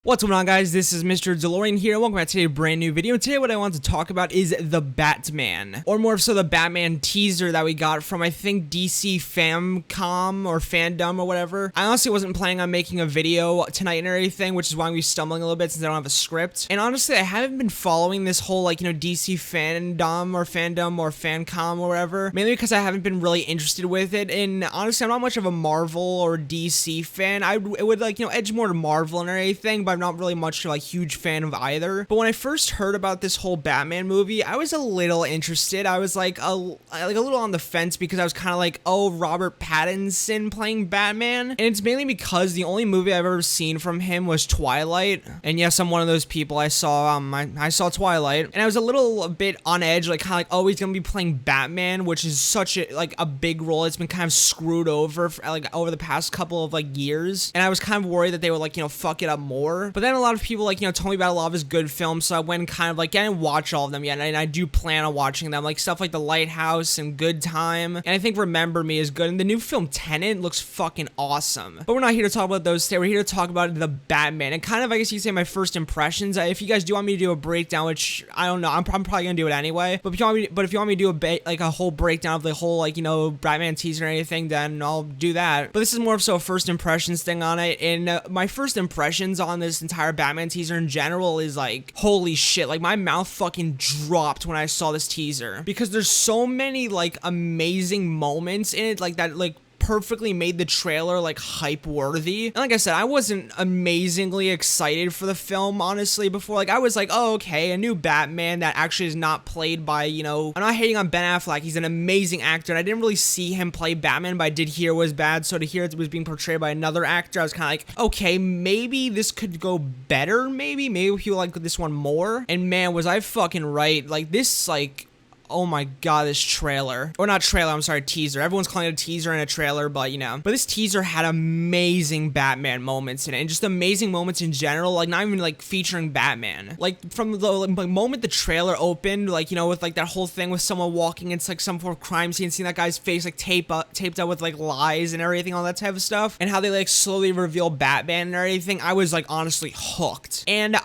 What's going on, guys? This is Mr. DeLORIan here. Welcome back to a brand new video. Today what I want to talk about is the Batman, or more so the Batman teaser that we got from, I think, DC Famcom or Fandome or whatever. I honestly wasn't planning on making a video tonight and everything, which is why I'm stumbling a little bit since I don't have a script. And honestly, I haven't been following this whole, DC Fandom or Fancom or whatever, mainly because I haven't been really interested with it. And honestly, I'm not much of a Marvel or DC fan. It would edge more to Marvel and everything, but I'm not really much huge fan of either. But when I first heard about this whole Batman movie, I was a little interested. I was like a little on the fence because I was kind of like, oh, Robert Pattinson playing Batman. And it's mainly because the only movie I've ever seen from him was Twilight. And yes, I'm one of those people. I saw Twilight, and I was a bit on edge, oh, he's gonna be playing Batman, which is such a big role. It's been kind of screwed over over the past couple of years, and I was kind of worried that they would fuck it up more. But then a lot of people told me about a lot of his good films, so I went and kind of I didn't watch all of them yet, and I do plan on watching them, stuff like The Lighthouse and Good Time, and I think Remember Me is good, and the new film Tenet looks fucking awesome. But we're not here to talk about those today. We're here to talk about the Batman, and kind of, I guess you could say, my first impressions. If you guys do want me to do a breakdown, which I don't know, I'm probably gonna do it anyway, but if you want me to do a whole breakdown of the whole Batman teaser and anything, then I'll do that. But this is more of so a first impressions thing on it, and my first impressions on this entire Batman teaser in general is holy shit, my mouth fucking dropped when I saw this teaser, because there's so many amazing moments in it that perfectly made the trailer hype worthy. And like I said, I wasn't amazingly excited for the film honestly before. I was oh, okay, a new Batman that actually is not played by, I'm not hating on Ben Affleck, he's an amazing actor, and I didn't really see him play Batman, but I did hear it was bad, so to hear it was being portrayed by another actor, I was kind of okay, maybe this could go better, maybe people like this one more. And man, was I fucking right. This oh my god, this trailer, or not trailer, I'm sorry, teaser. Everyone's calling it a teaser and a trailer, but but this teaser had amazing Batman moments in it, and just amazing moments in general, not even featuring Batman. From the moment the trailer opened, with that whole thing with someone walking into some sort of crime scene, seeing that guy's face taped up with lies and everything, all that type of stuff, and how they slowly reveal Batman and everything, I was honestly hooked. And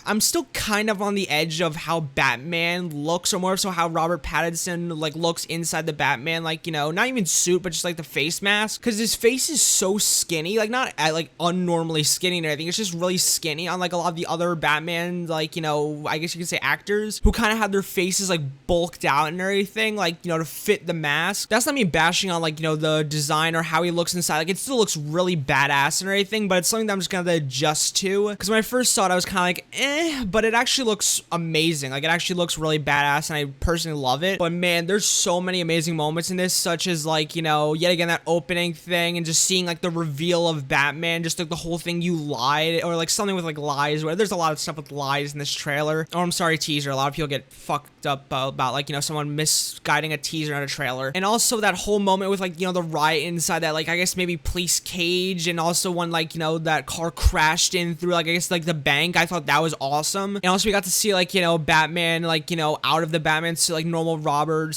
I'm still kind of on the edge of how Batman looks, or more so how Robert Pattinson looks inside the Batman, not even suit, but just the face mask, because his face is so skinny, not unnormally skinny and everything. It's just really skinny, unlike a lot of the other Batman, I guess you could say actors, who kind of have their faces bulked out and everything, to fit the mask. That's not me bashing on the design or how he looks inside. It still looks really badass and everything, but it's something that I'm just gonna adjust to, because when I first saw it, I was kind of but it actually looks amazing. It actually looks really badass, and I personally love it. But man, there's so many amazing moments in this, such as yet again, that opening thing, and just seeing the reveal of Batman, just the whole thing, you lied, or something with lies, where there's a lot of stuff with lies in this trailer, or I'm sorry, teaser. A lot of people get fucked up about someone misguiding a teaser and a trailer. And also that whole moment with the riot inside that I guess maybe police cage, and also when that car crashed in through I guess the bank. I thought that was awesome. And also we got to see Batman out of the Batman to normal Robert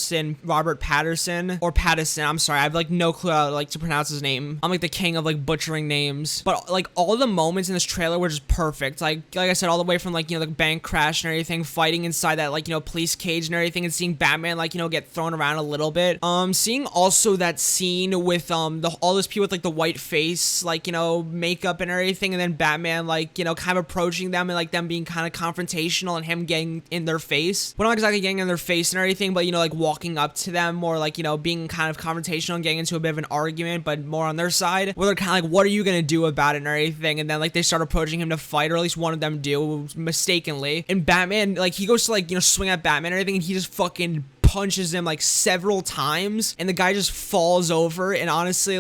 Patterson, or Pattison, I'm sorry, I have no clue how to pronounce his name. I'm the king of butchering names. But all the moments in this trailer were just perfect. Like I said, all the way from the bank crash and everything, fighting inside that police cage and everything, and seeing Batman get thrown around a little bit. Seeing also that scene with all those people with the white face, makeup and everything, and then Batman kind of approaching them, and them being kind of confrontational, and him getting in their face. Well, not exactly getting in their face and everything, but walking up to them, or being kind of confrontational and getting into a bit of an argument, but more on their side, where they're kind of what are you gonna do about it and everything, and then they start approaching him to fight, or at least one of them do mistakenly, and Batman he goes to swing at Batman and everything, and he just fucking punches him several times, and the guy just falls over. And honestly,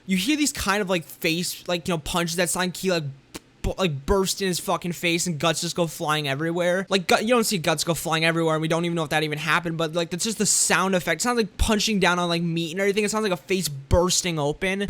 you hear these kind of face punches that sound he burst in his fucking face, and guts just go flying everywhere. You don't see guts go flying everywhere, and we don't even know if that even happened, but that's just the sound effect. It sounds like punching down on meat and everything. It sounds like a face bursting open.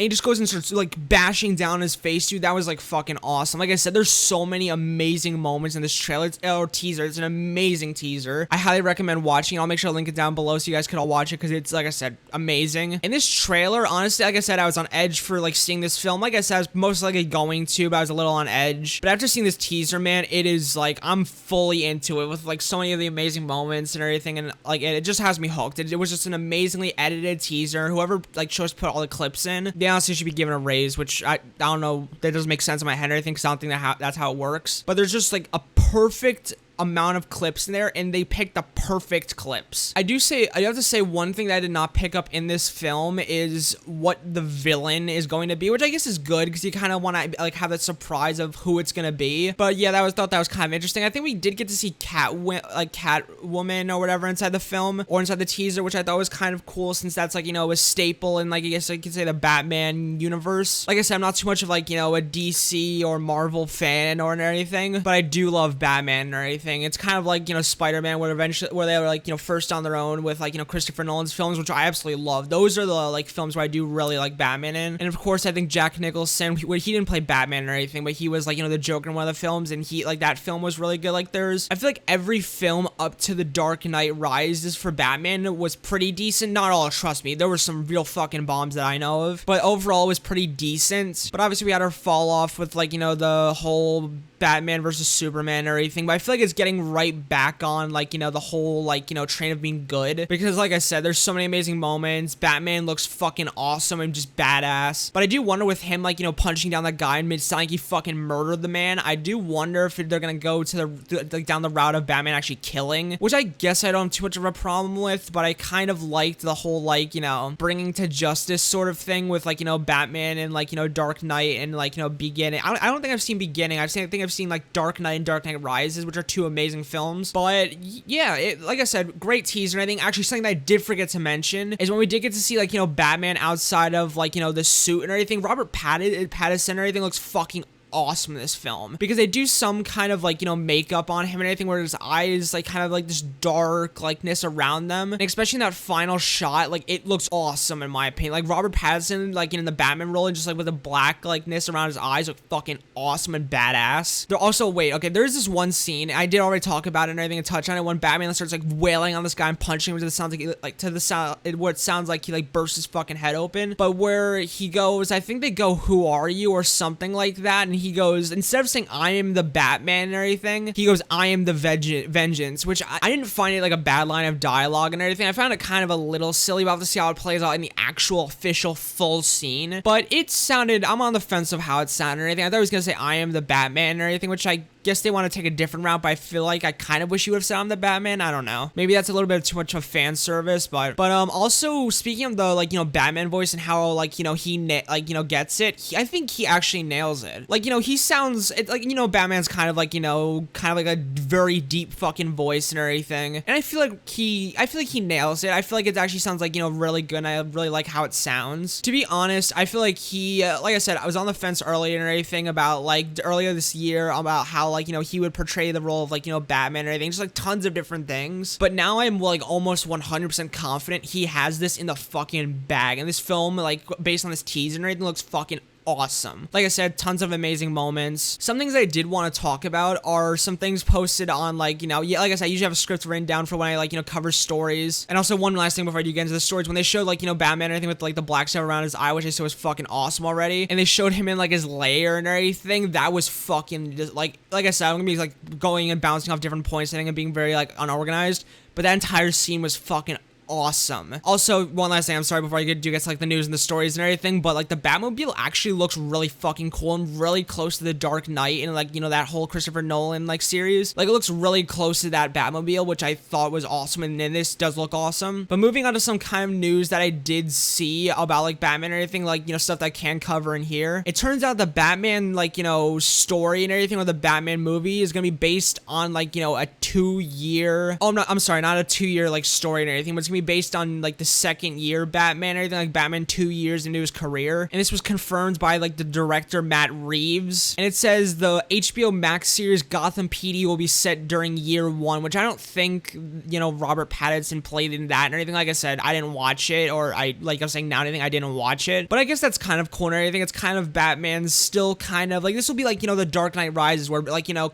he just goes and starts like bashing down his face, dude. That was like fucking awesome. Like I said, there's so many amazing moments in this trailer or teaser. It's an amazing teaser. I highly recommend watching it. I'll make sure to link it down below so you guys could all watch it, because it's, like I said, amazing. In this trailer, honestly, like I said, I was on edge for like seeing this film. Like I said, I was most likely going to, but I was a little on edge. But after seeing this teaser, man, it is like I'm fully into it with like so many of the amazing moments and everything, and like it just has me hooked. It was just an amazingly edited teaser. Whoever like chose to put all the clips in, they honestly should be given a raise, which I don't know, that doesn't make sense in my head or anything, because I don't think that's how it works. But there's just like a perfect amount of clips in there, and they picked the perfect clips. I have to say one thing that I did not pick up in this film is what the villain is going to be, which I guess is good, because you kind of want to like have that surprise of who it's gonna be. But yeah, thought that was kind of interesting. I think we did get to see Catwoman or whatever inside the film, or inside the teaser, which I thought was kind of cool, since that's like, you know, a staple in, like, I guess I could say the Batman universe. Like I said, I'm not too much of like, you know, a DC or Marvel fan or anything, but I do love Batman or anything. It's kind of like, you know, Spider-Man, where they were like, you know, first on their own with like, you know, Christopher Nolan's films, which I absolutely love. Those are the like films where I do really like Batman in. And of course, I think Jack Nicholson, he didn't play Batman or anything, but he was like, you know, the Joker in one of the films, and he like that film was really good. Like I feel like every film up to The Dark Knight Rises for Batman was pretty decent. Not all, trust me, there were some real fucking bombs that I know of, but overall it was pretty decent. But obviously we had our fall off with like, you know, the whole Batman versus Superman or anything, but I feel like it's getting right back on like, you know, the whole like, you know, train of being good, because like I said, there's so many amazing moments. Batman looks fucking awesome and just badass, but I do wonder with him like, you know, punching down that guy and mid like he fucking murdered the man. I do wonder if they're gonna go to the like down the route of Batman actually killing, which I guess I don't have too much of a problem with, but I kind of liked the whole like, you know, bringing to justice sort of thing with like, you know, Batman and like, you know, Dark Knight and like, you know, Beginning. I don't think I've seen Beginning. I think I've seen like Dark Knight and Dark Knight Rises, which are two amazing films. But yeah, like I said, great teaser. And I think actually something that I did forget to mention is when we did get to see like, you know, Batman outside of like, you know, the suit and everything, Robert Pattinson and everything looks fucking awesome in this film, because they do some kind of like, you know, makeup on him and everything where his eyes like kind of like this dark likeness around them, and especially in that final shot, like it looks awesome in my opinion. Like Robert Pattinson like in the Batman role and just like with a black likeness around his eyes look fucking awesome and badass. They're also, wait, okay, there's this one scene I did already talk about it and everything and touch on it, when Batman starts like wailing on this guy and punching him to the sound like to the sound what it sounds like he like bursts his fucking head open, but where he goes, I think they go, "Who are you?" or something like that, and he goes, instead of saying "I am the Batman" and everything, he goes, "I am the vengeance," which I didn't find it like a bad line of dialogue and everything. I found it kind of a little silly, but I'll have to see how it plays out in the actual official full scene. But it sounded, I'm on the fence of how it sounded and everything. I thought he was gonna say "I am the Batman" or anything, which I guess they want to take a different route, but I feel like I kind of wish you would have said "I'm the Batman." I don't know. Maybe that's a little bit too much of fan service, but also speaking of the like, you know, Batman voice and how like, you know, he like, you know, gets it, I think he actually nails it. Like, you know, he sounds like, you know, Batman's kind of like, you know, kind of like a very deep fucking voice and everything, and I feel like he nails it. I feel like it actually sounds like, you know, really good, and I really like how it sounds. To be honest, I feel like he like I said, I was on the fence earlier and everything about like earlier this year about how like, you know, he would portray the role of like, you know, Batman and everything, just like tons of different things, but now I'm like almost 100% confident he has this in the fucking bag, and this film, like based on this teaser and everything, looks fucking awesome. Like I said, tons of amazing moments. Some things I did want to talk about are some things posted on like, you know, yeah, like I said, I usually have a script written down for when I like, you know, cover stories. And also one last thing before I do get into the stories, when they showed like, you know, Batman and everything with like the black stuff around his eye, which I said was fucking awesome already, and they showed him in like his lair and everything, that was fucking just like I said, I'm gonna be like going and bouncing off different points and being very like unorganized, but that entire scene was fucking awesome. Also, one last thing, I'm sorry before I do get to like the news and the stories and everything, but like the Batmobile actually looks really fucking cool and really close to the Dark Knight and like, you know, that whole Christopher Nolan like series. Like it looks really close to that Batmobile, which I thought was awesome, and then this does look awesome. But moving on to some kind of news that I did see about like Batman and everything, like, you know, stuff that I can cover in here. It turns out the Batman, like, you know, story and everything, or the Batman movie is gonna be based on like, you know, a 2-year, oh, I'm sorry, not a 2-year like story and everything, but it's gonna be based on like the second year Batman or anything, like Batman 2 years into his career. And this was confirmed by like the director Matt Reeves. And it says the HBO Max series Gotham PD will be set during year 1, which I don't think, you know, Robert Pattinson played in that or anything. Like I said, I didn't watch it, or I was saying now anything, I didn't watch it. But I guess that's kind of cool and everything. It's kind of Batman's still kind of like, this will be like, you know, the Dark Knight Rises where like, you know,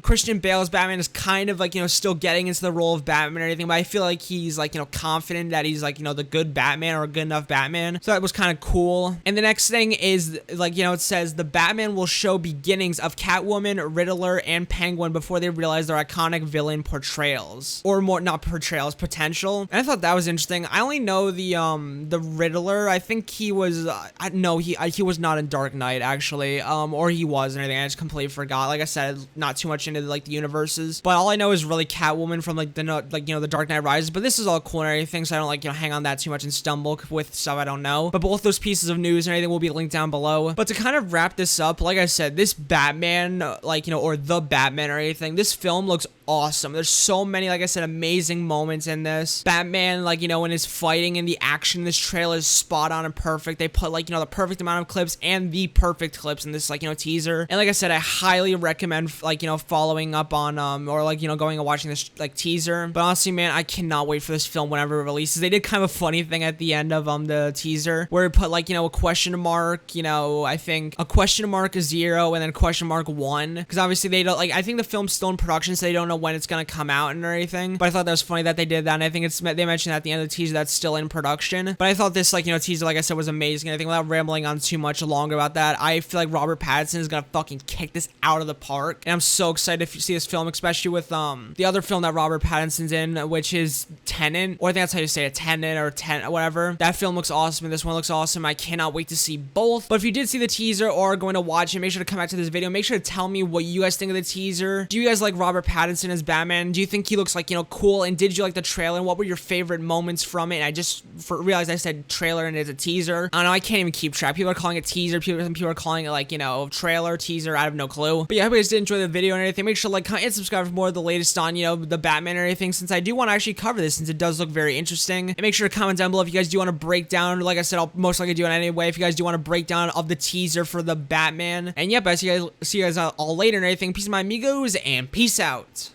Christian Bale's Batman is kind of like, you know, still getting into the role of Batman or anything, but I feel like he's like, you know, confident that he's like, you know, the good Batman or a good enough Batman. So that was kind of cool. And the next thing is like, you know, it says the Batman will show beginnings of Catwoman, Riddler, and Penguin before they realize their iconic villain portrayals, or more, not portrayals, potential. And I thought that was interesting. I only know the Riddler. I think he was he was not in Dark Knight actually, or he was and everything. I just completely forgot. Like I said, not too much into like the universes, but all I know is really Catwoman from like the Dark Knight Rises. But this is all cool and everything, so I don't like, you know, hang on that too much and stumble with stuff I don't know. But both those pieces of news and everything will be linked down below. But to kind of wrap this up, like I said, this Batman, like, you know, or the Batman or anything, this film looks awesome. There's so many, like I said, amazing moments in this. Batman, like, you know, when his fighting and the action in this trailer is spot on and perfect. They put, like, you know, the perfect amount of clips and the perfect clips in this, like, you know, teaser. And like I said, I highly recommend, like, you know, following up on, or like, you know, going and watching this, like, teaser. But honestly, man, I cannot wait for this film whenever it releases. They did kind of a funny thing at the end of, the teaser where it put, like, you know, a question mark, you know, I think a question mark, a 0, and then question mark 1. Because obviously they don't, like, I think the film's still in production, so they don't know when it's gonna come out and everything. But I thought that was funny that they did that, and I think they mentioned at the end of the teaser that's still in production. But I thought this, like, you know, teaser, like I said, was amazing. I think without rambling on too much longer about that, I feel like Robert Pattinson is gonna fucking kick this out of the park, and I'm so excited to see this film, especially with the other film that Robert Pattinson's in, which is Tenet, or I think that's how you say it, Tenet or whatever. That film looks awesome, and this one looks awesome. I cannot wait to see both. But if you did see the teaser or are going to watch it, make sure to come back to this video. Make sure to tell me what you guys think of the teaser. Do you guys like Robert Pattinson as Batman? Do you think he looks like, you know, cool? And did you like the trailer? And what were your favorite moments from it? And I just realized I said trailer and it's a teaser. I don't know, I can't even keep track. People are calling it teaser. People are calling it, like, you know, trailer, teaser. I have no clue. But yeah, I hope you guys did enjoy the video and everything. Make sure to like, comment, and subscribe for more of the latest on, you know, the Batman and everything, since I do want to actually cover this, since it does look very interesting. And make sure to comment down below if you guys do want to break down. Like I said, I'll most likely do it anyway. If you guys do want to break down of the teaser for the Batman. And yep, I see you guys all later and everything. Peace, my amigos, and peace out.